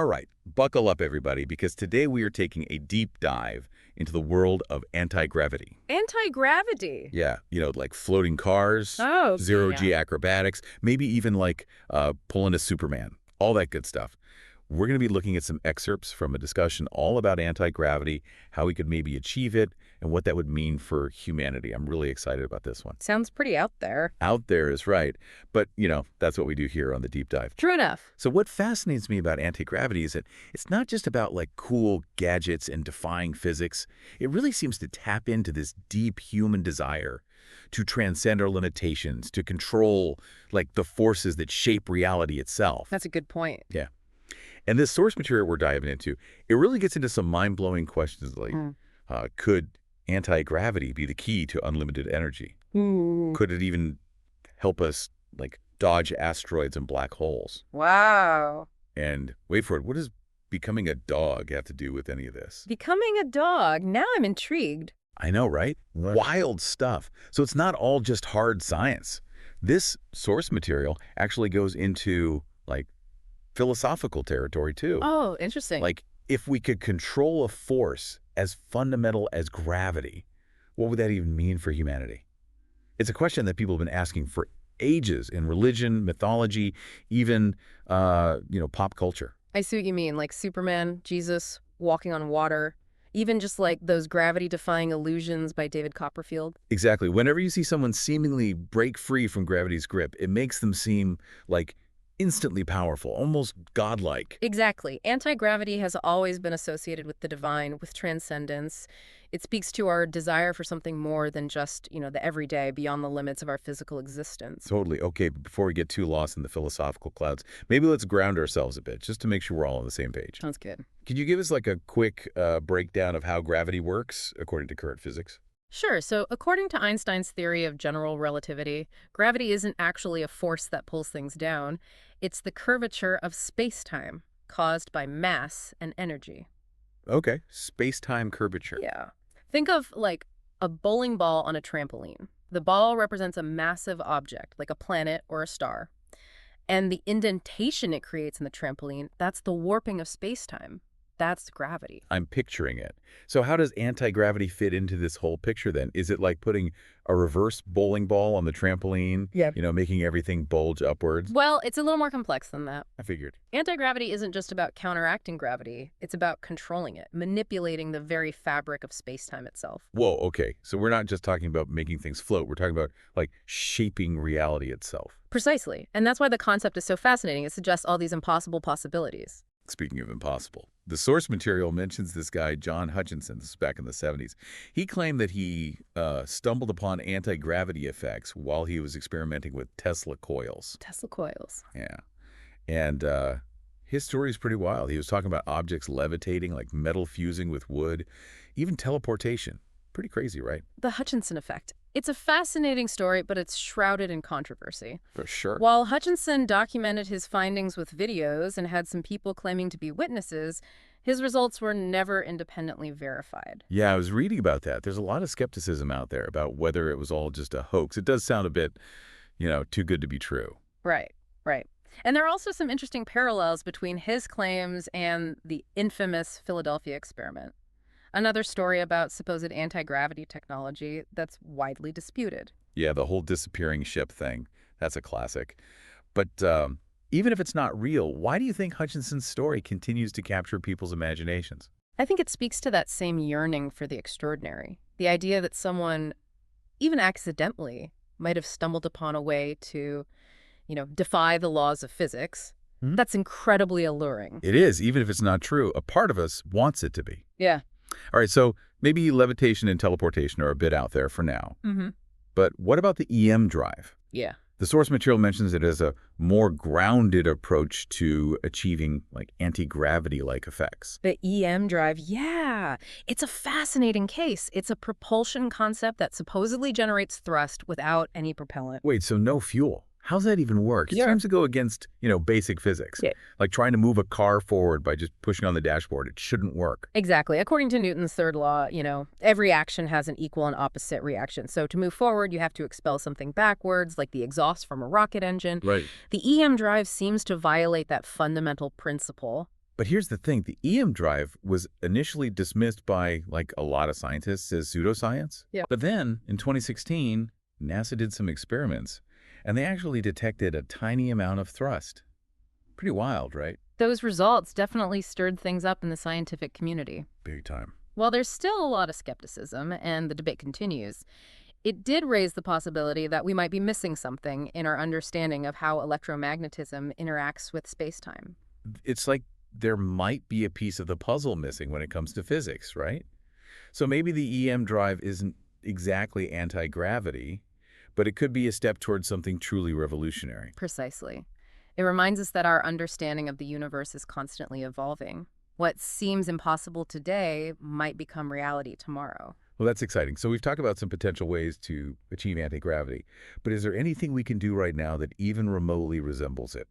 All right, buckle up, everybody, because today we are taking a deep dive into the world of anti-gravity. Anti-gravity. Yeah, like floating cars, Oh, okay, zero-G yeah. acrobatics, maybe even like pulling a Superman, all that good stuff. We're going to be looking at some excerpts from a discussion all about anti-gravity, how we could maybe achieve it, and what that would mean for humanity. I'm really excited about this one. Sounds pretty out there. Out there is right, but, that's what we do here on the Deep Dive. True enough. So what fascinates me about anti-gravity is that it's not just about like cool gadgets and defying physics. It really seems to tap into this deep human desire to transcend our limitations, to control like the forces that shape reality itself. That's a good point. Yeah. And this source material we're diving into, it really gets into some mind-blowing questions like, could anti-gravity be the key to unlimited energy? Ooh. Could it even help us like dodge asteroids and black holes? Wow. And wait for it, what does becoming a dog have to do with any of this? Becoming a dog. Now I'm intrigued. I know, right? Wild stuff. So it's not all just hard science. This source material actually goes into like philosophical territory too. Oh, interesting. Like if we could control a force as fundamental as gravity, what would that even mean for humanity? It's a question that people have been asking for ages in religion, mythology, even, pop culture. I see what you mean, like Superman, Jesus, walking on water, even just like those gravity-defying illusions by David Copperfield. Exactly. Whenever you see someone seemingly break free from gravity's grip, it makes them seem like instantly powerful, almost godlike. Exactly. Anti-gravity has always been associated with the divine, with transcendence. It speaks to our desire for something more than just, the everyday, beyond the limits of our physical existence. Totally. Okay, but before we get too lost in the philosophical clouds, maybe let's ground ourselves a bit, just to make sure we're all on the same page. Sounds good. Could you give us like a quick breakdown of how gravity works according to current physics? Sure. So according to Einstein's theory of general relativity, gravity isn't actually a force that pulls things down. It's the curvature of space-time caused by mass and energy. Okay, space-time curvature. Yeah. Think of like a bowling ball on a trampoline. The ball represents a massive object, like a planet or a star. And the indentation it creates in the trampoline, that's the warping of space-time. That's gravity. I'm picturing it. So how does anti-gravity fit into this whole picture then? Is it like putting a reverse bowling ball on the trampoline, Yeah. Making everything bulge upwards? Well, it's a little more complex than that. I figured. Anti-gravity isn't just about counteracting gravity. It's about controlling it, manipulating the very fabric of space-time itself. Whoa, okay. So we're not just talking about making things float. We're talking about like shaping reality itself. Precisely. And that's why the concept is so fascinating. It suggests all these impossible possibilities. Speaking of impossible, the source material mentions this guy, John Hutchinson. This is back in the 70s. He claimed that he stumbled upon anti-gravity effects while he was experimenting with Tesla coils. Tesla coils. Yeah. And his story is pretty wild. He was talking about objects levitating, like metal fusing with wood, even teleportation. Pretty crazy, right? The Hutchinson effect. It's a fascinating story, but it's shrouded in controversy. For sure. While Hutchinson documented his findings with videos and had some people claiming to be witnesses, his results were never independently verified. Yeah, I was reading about that. There's a lot of skepticism out there about whether it was all just a hoax. It does sound a bit, too good to be true. Right, right. And there are also some interesting parallels between his claims and the infamous Philadelphia experiment. Another story about supposed anti-gravity technology that's widely disputed. Yeah, the whole disappearing ship thing. That's a classic. But even if it's not real, why do you think Hutchinson's story continues to capture people's imaginations? I think it speaks to that same yearning for the extraordinary. The idea that someone, even accidentally, might have stumbled upon a way to, defy the laws of physics. That's incredibly alluring. It is, even if it's not true. A part of us wants it to be. Yeah. All right, so maybe levitation and teleportation are a bit out there for now. But what about the EM drive? Yeah. The source material mentions it as a more grounded approach to achieving like anti-gravity-like effects. The EM drive, yeah. It's a fascinating case. It's a propulsion concept that supposedly generates thrust without any propellant. Wait, so no fuel? How's that even work? It seems to go against, basic physics. Yeah. Like trying to move a car forward by just pushing on the dashboard. It shouldn't work. Exactly. According to Newton's third law, every action has an equal and opposite reaction. So to move forward, you have to expel something backwards, like the exhaust from a rocket engine. Right. The EM drive seems to violate that fundamental principle, But here's the thing, the EM drive was initially dismissed by, like, a lot of scientists as pseudoscience. Yeah. But then, in 2016, NASA did some experiments, and they actually detected a tiny amount of thrust. Pretty wild, right? Those results definitely stirred things up in the scientific community. Big time. While there's still a lot of skepticism and the debate continues, it did raise the possibility that we might be missing something in our understanding of how electromagnetism interacts with space-time. It's like there might be a piece of the puzzle missing when it comes to physics, right? So maybe the EM drive isn't exactly anti-gravity, but it could be a step towards something truly revolutionary. Precisely. It reminds us that our understanding of the universe is constantly evolving. What seems impossible today might become reality tomorrow. Well, that's exciting. So we've talked about some potential ways to achieve anti-gravity, but is there anything we can do right now that even remotely resembles it?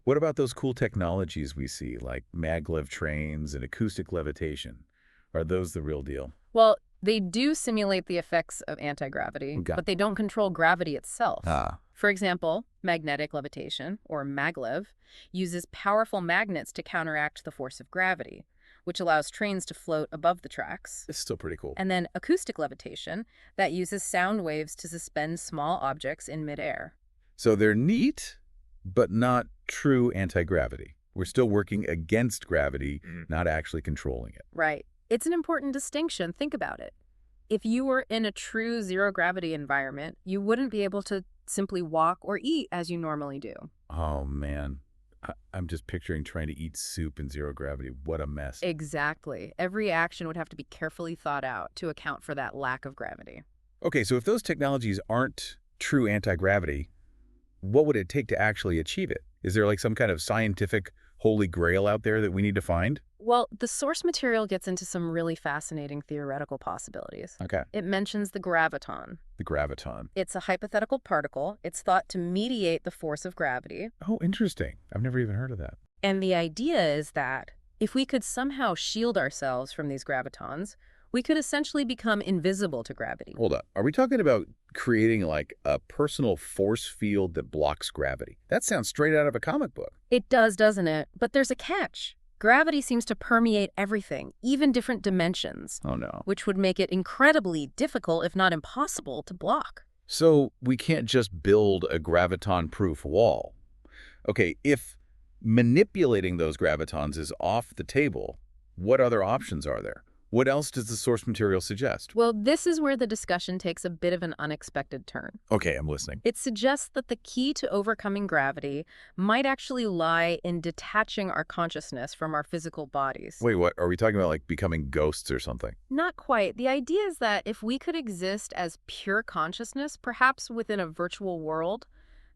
What about those cool technologies we see, like maglev trains and acoustic levitation? Are those the real deal? Well, they do simulate the effects of anti-gravity, Got it. but they don't control gravity itself. Ah, For example, magnetic levitation, or maglev, uses powerful magnets to counteract the force of gravity, which allows trains to float above the tracks. it's still pretty cool. And then acoustic levitation, that uses sound waves to suspend small objects in midair. So they're neat, but not true anti-gravity. We're still working against gravity, not actually controlling it. Right. It's an important distinction. Think about it. If you were in a true zero-gravity environment, you wouldn't be able to simply walk or eat as you normally do. Oh, man. I'm just picturing trying to eat soup in zero gravity. What a mess. Exactly. Every action would have to be carefully thought out to account for that lack of gravity. Okay, so if those technologies aren't true anti-gravity, what would it take to actually achieve it? Is there like some kind of scientific holy grail out there that we need to find? Well, the source material gets into some really fascinating theoretical possibilities. Okay. It mentions the graviton. The graviton. It's a hypothetical particle. It's thought to mediate the force of gravity. Oh, interesting. I've never even heard of that. And the idea is that if we could somehow shield ourselves from these gravitons, we could essentially become invisible to gravity. Hold up. Are we talking about creating like a personal force field that blocks gravity? That sounds straight out of a comic book. It does, doesn't it? But there's a catch. Gravity seems to permeate everything, even different dimensions, Oh, no. which would make it incredibly difficult, if not impossible, to block. So we can't just build a graviton-proof wall. Okay, if manipulating those gravitons is off the table, what other options are there? What else does the source material suggest? Well, this is where the discussion takes a bit of an unexpected turn. Okay, I'm listening. It suggests that the key to overcoming gravity might actually lie in detaching our consciousness from our physical bodies. Wait, what? Are we talking about like becoming ghosts or something? Not quite. The idea is that if we could exist as pure consciousness, perhaps within a virtual world,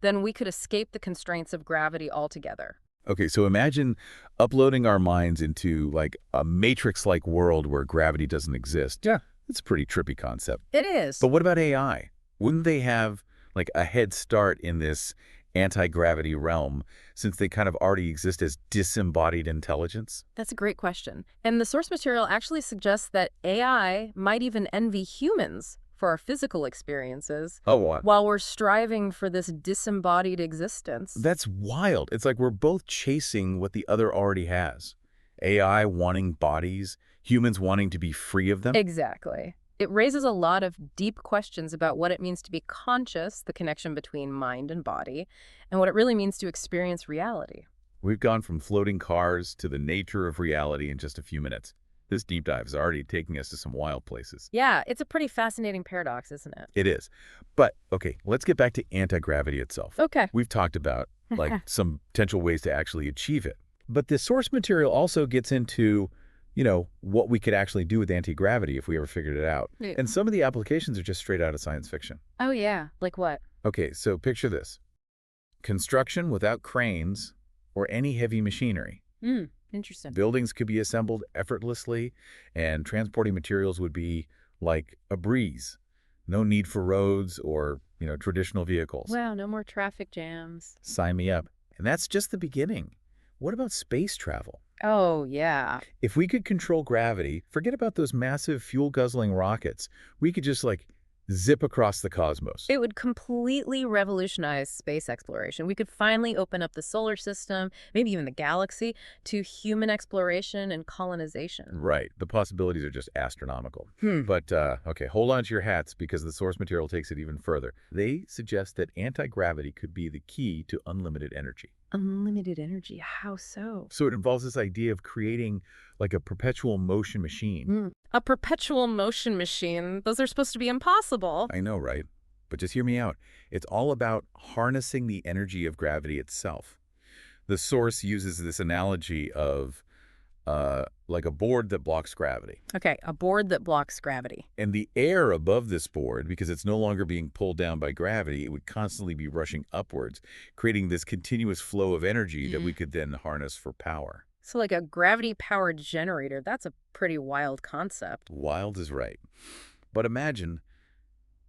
then we could escape the constraints of gravity altogether. Okay, so imagine uploading our minds into like a matrix-like world where gravity doesn't exist. Yeah. It's a pretty trippy concept. It is. But what about AI? Wouldn't they have like a head start in this anti-gravity realm since they kind of already exist as disembodied intelligence? That's a great question. And the source material actually suggests that AI might even envy humans for our physical experiences Oh, what? while we're striving for this disembodied existence. That's wild. It's like we're both chasing what the other already has. AI wanting bodies, humans wanting to be free of them. Exactly. It raises a lot of deep questions about what it means to be conscious, the connection between mind and body, and what it really means to experience reality. We've gone from floating cars to the nature of reality in just a few minutes. This deep dive is already taking us to some wild places. Yeah, it's a pretty fascinating paradox, isn't it? It is. But, okay, let's get back to anti-gravity itself. Okay. We've talked about like some potential ways to actually achieve it. But the source material also gets into, you know, what we could actually do with anti-gravity if we ever figured it out. Yeah. And some of the applications are just straight out of science fiction. Oh, yeah. Like what? Okay, so picture this. Construction without cranes or any heavy machinery. Interesting. Buildings could be assembled effortlessly, and transporting materials would be like a breeze. No need for roads or, you know, traditional vehicles. Wow, no more traffic jams. Sign me up. And that's just the beginning. What about space travel? Oh, yeah. If we could control gravity, forget about those massive fuel-guzzling rockets. We could just, like, Zip across the cosmos. It would completely revolutionize space exploration. We could finally open up the solar system, maybe even the galaxy, to human exploration and colonization. Right. The possibilities are just astronomical. Hmm. But, okay, hold on to your hats because the source material takes it even further. They suggest that anti-gravity could be the key to unlimited energy. Unlimited energy. How so? So it involves this idea of creating like a perpetual motion machine. A perpetual motion machine. Those are supposed to be impossible. I know, right? But just hear me out. It's all about harnessing the energy of gravity itself. The source uses this analogy of like a board that blocks gravity. Okay, a board that blocks gravity. And the air above this board, because it's no longer being pulled down by gravity, it would constantly be rushing upwards, creating this continuous flow of energy that we could then harness for power. So like a gravity-powered generator, that's a pretty wild concept. Wild is right. But imagine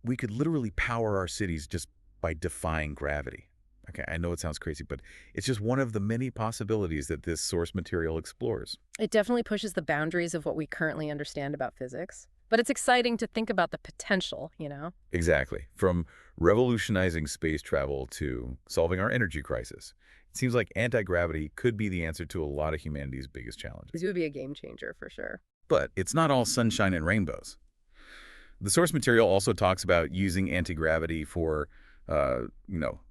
we could literally power our cities just by defying gravity. Okay, I know it sounds crazy, but it's just one of the many possibilities that this source material explores. It definitely pushes the boundaries of what we currently understand about physics. But it's exciting to think about the potential, you know? Exactly. From revolutionizing space travel to solving our energy crisis. It seems like anti-gravity could be the answer to a lot of humanity's biggest challenges. This would be a game changer for sure. But it's not all sunshine and rainbows. The source material also talks about using anti-gravity for,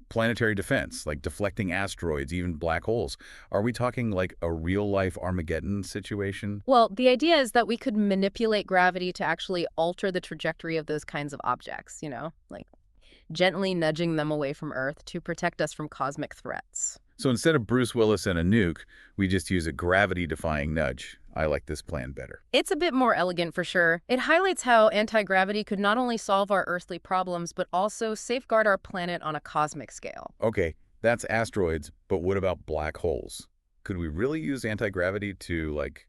planetary defense, like deflecting asteroids, even black holes. Are we talking like a real-life Armageddon situation? Well, the idea is that we could manipulate gravity to actually alter the trajectory of those kinds of objects, you know, like gently nudging them away from Earth to protect us from cosmic threats. So instead of Bruce Willis and a nuke, we just use a gravity-defying nudge. I like this plan better. It's a bit more elegant for sure. It highlights how anti-gravity could not only solve our earthly problems, but also safeguard our planet on a cosmic scale. Okay, that's asteroids, but what about black holes? Could we really use anti-gravity to, like,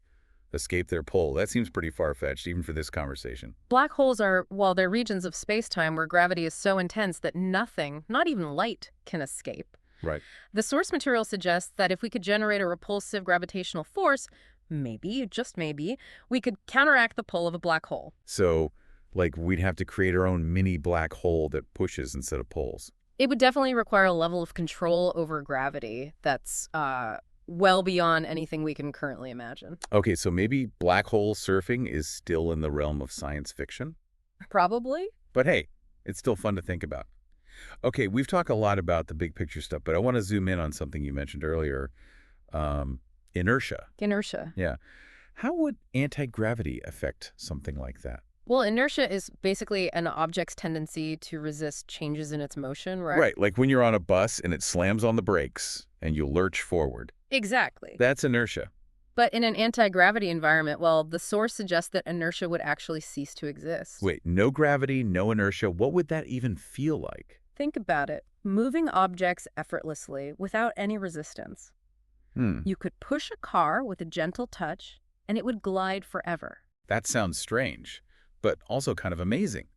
escape their pull? That seems pretty far-fetched, even for this conversation. Black holes are, well, they're regions of space-time where gravity is so intense that nothing, not even light, can escape. Right. The source material suggests that if we could generate a repulsive gravitational force, maybe, just maybe, we could counteract the pull of a black hole. So, like, we'd have to create our own mini black hole that pushes instead of pulls. It would definitely require a level of control over gravity that's well beyond anything we can currently imagine. Okay, so maybe black hole surfing is still in the realm of science fiction? Probably. But hey, it's still fun to think about. Okay, we've talked a lot about the big picture stuff, but I want to zoom in on something you mentioned earlier, inertia. Inertia. Yeah. How would anti-gravity affect something like that? Well, inertia is basically an object's tendency to resist changes in its motion, right? Right, like when you're on a bus and it slams on the brakes and you lurch forward. Exactly. That's inertia. But in an anti-gravity environment, well, the source suggests that inertia would actually cease to exist. Wait, no gravity, no inertia. What would that even feel like? Think about it. Moving objects effortlessly without any resistance. You could push a car with a gentle touch, and it would glide forever. That sounds strange, but also kind of amazing.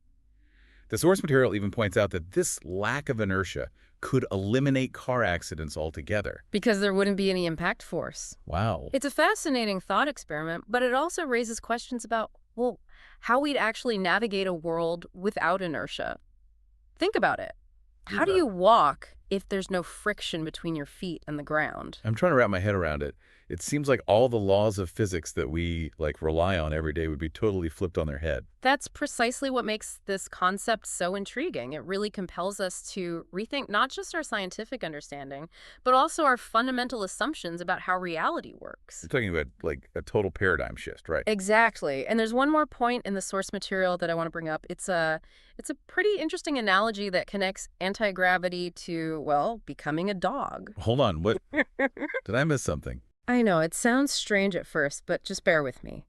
The source material even points out that this lack of inertia could eliminate car accidents altogether. Because there wouldn't be any impact force. Wow. It's a fascinating thought experiment, but it also raises questions about, well, how we'd actually navigate a world without inertia. Think about it. How do you walk if there's no friction between your feet and the ground? I'm trying to wrap my head around it. It seems like all the laws of physics that we rely on every day would be totally flipped on their head. That's precisely what makes this concept so intriguing. It really compels us to rethink not just our scientific understanding, but also our fundamental assumptions about how reality works. You're talking about like a total paradigm shift, right? Exactly. And there's one more point in the source material that I want to bring up. It's a pretty interesting analogy that connects anti-gravity to, well, becoming a dog. Hold on, what? Did I miss something? I know, it sounds strange at first, but just bear with me.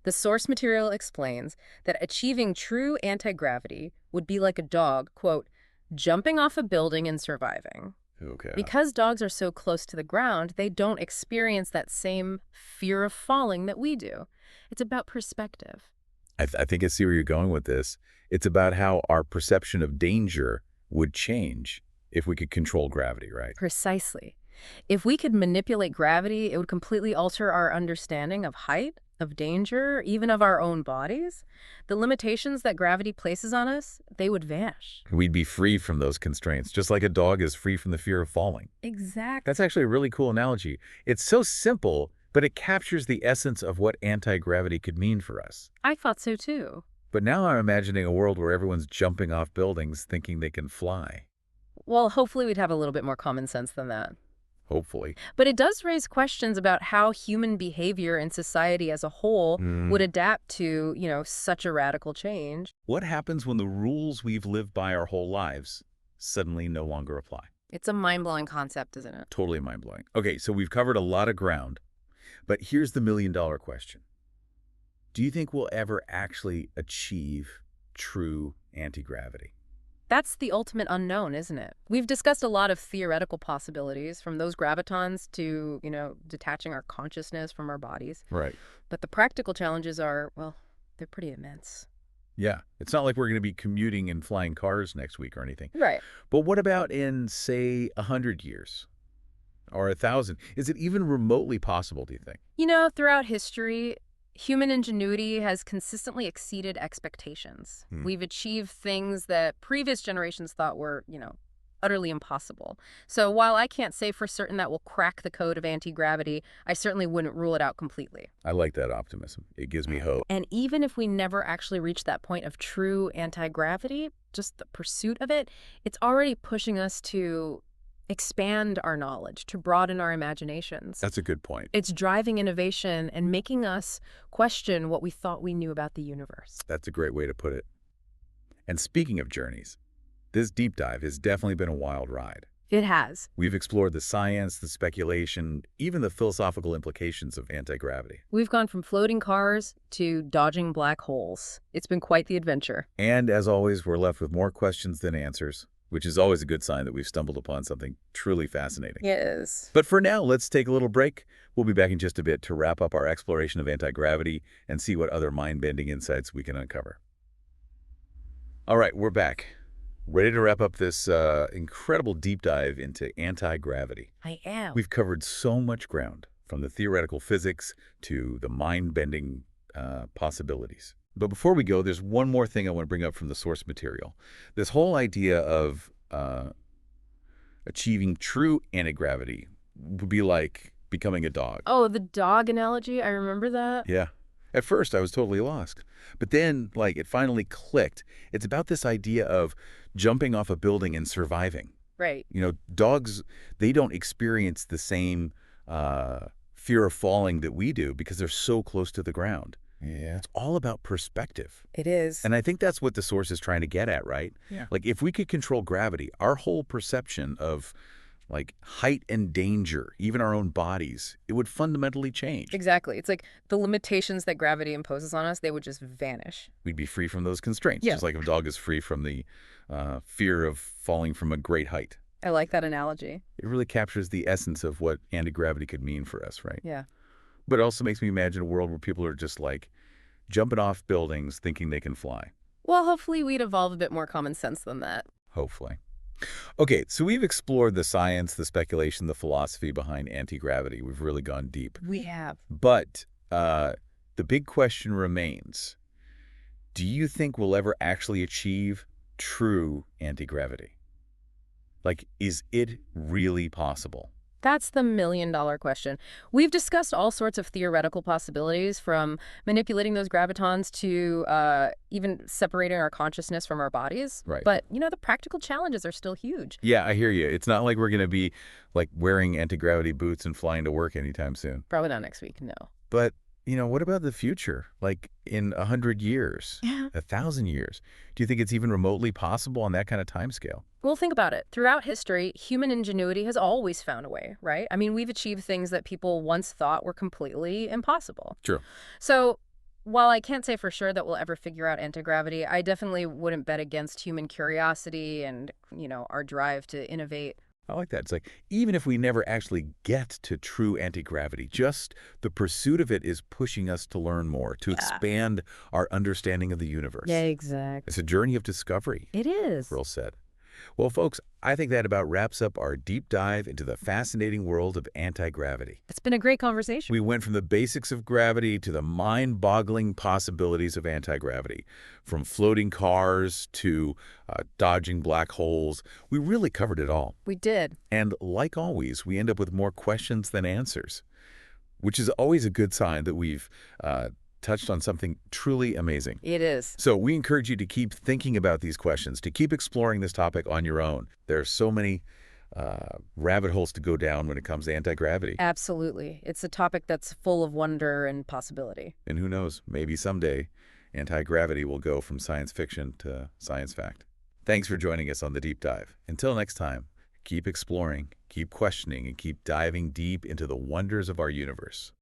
The source material explains that achieving true anti-gravity would be like a dog, quote, jumping off a building and surviving. Okay. Because dogs are so close to the ground, they don't experience that same fear of falling that we do. It's about perspective. I think I see where you're going with this. It's about how our perception of danger would change if we could control gravity, right? Precisely. If we could manipulate gravity, it would completely alter our understanding of height, of danger, even of our own bodies, the limitations that gravity places on us, they would vanish. We'd be free from those constraints, just like a dog is free from the fear of falling. Exactly. That's actually a really cool analogy. It's so simple, but it captures the essence of what anti-gravity could mean for us. I thought so too. But now I'm imagining a world where everyone's jumping off buildings thinking they can fly. Well, hopefully we'd have a little bit more common sense than that. Hopefully. But it does raise questions about how human behavior and society as a whole would adapt to, such a radical change. What happens when the rules we've lived by our whole lives suddenly no longer apply? It's a mind-blowing concept, isn't it? Totally mind-blowing. Okay, so we've covered a lot of ground, but here's the million-dollar question. Do you think we'll ever actually achieve true anti-gravity? That's the ultimate unknown, isn't it? We've discussed a lot of theoretical possibilities, from those gravitons to, detaching our consciousness from our bodies. Right. But the practical challenges are, well, they're pretty immense. Yeah, it's not like we're going to be commuting in flying cars next week or anything. Right. But what about in, say, 100 years? Or 1,000? Is it even remotely possible, do you think? Throughout history, human ingenuity has consistently exceeded expectations. We've achieved things that previous generations thought were, utterly impossible. So while I can't say for certain that we'll crack the code of anti-gravity, I certainly wouldn't rule it out completely. I like that optimism. It gives me hope. And even if we never actually reach that point of true anti-gravity, just the pursuit of it, it's already pushing us to expand our knowledge, to broaden our imaginations. That's a good point. It's driving innovation and making us question what we thought we knew about the universe. That's a great way to put it. And speaking of journeys, this deep dive has definitely been a wild ride. It has. We've explored the science, the speculation, even the philosophical implications of anti-gravity. We've gone from floating cars to dodging black holes. It's been quite the adventure. And as always, we're left with more questions than answers, which is always a good sign that we've stumbled upon something truly fascinating. Yes. But for now, let's take a little break. We'll be back in just a bit to wrap up our exploration of anti-gravity and see what other mind-bending insights we can uncover. All right, we're back. Ready to wrap up this incredible deep dive into anti-gravity. I am. We've covered so much ground, from the theoretical physics to the mind-bending possibilities. But before we go, there's one more thing I want to bring up from the source material. This whole idea of achieving true anti-gravity would be like becoming a dog. Oh, the dog analogy? I remember that. Yeah. At first, I was totally lost. But then, it finally clicked. It's about this idea of jumping off a building and surviving. Right. Dogs, they don't experience the same fear of falling that we do because they're so close to the ground. Yeah. It's all about perspective. It is. And I think that's what the source is trying to get at, right? Yeah. If we could control gravity, our whole perception of height and danger, even our own bodies, it would fundamentally change. Exactly. It's like the limitations that gravity imposes on us, they would just vanish. We'd be free from those constraints, Yeah. just like if a dog is free from the fear of falling from a great height. I like that analogy. It really captures the essence of what anti-gravity could mean for us, right? Yeah. But it also makes me imagine a world where people are just jumping off buildings thinking they can fly. Well, hopefully we'd evolve a bit more common sense than that. Hopefully. Okay, so we've explored the science, the speculation, the philosophy behind anti-gravity. We've really gone deep. We have. But the big question remains, do you think we'll ever actually achieve true anti-gravity? Is it really possible? That's the million-dollar question. We've discussed all sorts of theoretical possibilities, from manipulating those gravitons to even separating our consciousness from our bodies. Right. But, the practical challenges are still huge. Yeah, I hear you. It's not like we're going to be wearing anti-gravity boots and flying to work anytime soon. Probably not next week, no. But, what about the future? In 100 years, Yeah. 1,000 years? Do you think it's even remotely possible on that kind of timescale? Well, think about it. Throughout history, human ingenuity has always found a way, right? I mean, we've achieved things that people once thought were completely impossible. True. So while I can't say for sure that we'll ever figure out anti-gravity, I definitely wouldn't bet against human curiosity and, our drive to innovate. I like that. It's even if we never actually get to true anti-gravity, just the pursuit of it is pushing us to learn more, to expand our understanding of the universe. Yeah, exactly. It's a journey of discovery. It is. Real said. Well, folks, I think that about wraps up our deep dive into the fascinating world of anti-gravity. It's been a great conversation. We went from the basics of gravity to the mind-boggling possibilities of anti-gravity. From floating cars to dodging black holes, we really covered it all. We did. And like always, we end up with more questions than answers, which is always a good sign that we've touched on something truly amazing. It is. So we encourage you to keep thinking about these questions, to keep exploring this topic on your own. There are so many rabbit holes to go down when it comes to anti-gravity. Absolutely. It's a topic that's full of wonder and possibility. And who knows, maybe someday anti-gravity will go from science fiction to science fact. Thanks for joining us on The Deep Dive. Until next time, keep exploring, keep questioning, and keep diving deep into the wonders of our universe.